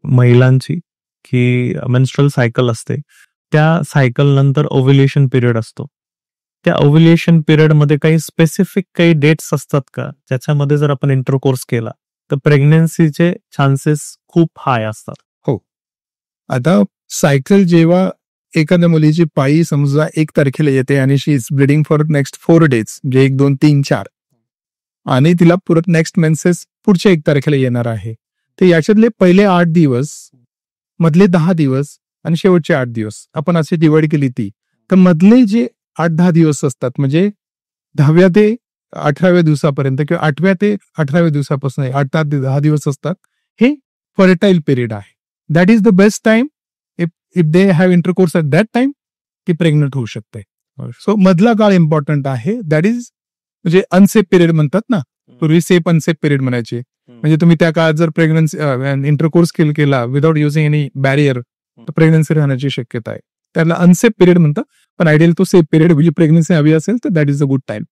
महिलांची की menstrual cycle असते, त्या सायकल नंतर ओव्ह्युलेशन पिरियड असतो. त्या ओव्ह्युलेशन पिरियडमध्ये काही स्पेसिफिक काही डेट्स असतात का, ज्याच्यामध्ये जर आपण इंटरकोर्स केला तर प्रेग्नन्सीचे चान्सेस खूप हाय असतात? हो. आता सायकल जेव्हा एखाद्या मुलीची पाळी समजा 1 तारखेला येते आणि she is bleeding for next 4 days, म्हणजे 1, 2, 3, 4 आणि तिला परत नेक्स्ट मेन्सेस पुढच्या 1 तारखेला येणार आहे. तर याच्यातले पहिले 8 दिवस, मधले 10 दिवस आणि शेवटचे 8 दिवस आपण असे डिवाइड केली ती, तर मधले जे 8-10 दिवस असतात म्हणजे 10व्या ते 18व्या दिवसापर्यंत किंवा 8व्या ते 18व्या दिवसापासून 8 ते 10 दिवस असतात, हे फर्टाईल पिरियड आहे. That is the best time if they have intercourse at that time की प्रेग्नंट होऊ शकते. सो मधला काळ इम्पॉर्टंट आहे. दॅट इज म्हणजे अनसेफ पिरियड म्हणतात ना, पूर्वी सेफ अनसेफ पिरियड म्हणायचे. म्हणजे तुम्ही त्या काळात जर प्रेग्नन्सी इंटरकोर्स केला विदाउट युझिंग एनी बॅरियर तर प्रेग्नन्सी राहण्याची शक्यता आहे. त्याला अनसेफ पिरियड म्हणतात, पण आयडियल तो सेफ पिरियड म्हणजे प्रेग्नन्सी हवी असेल तर that is a good time.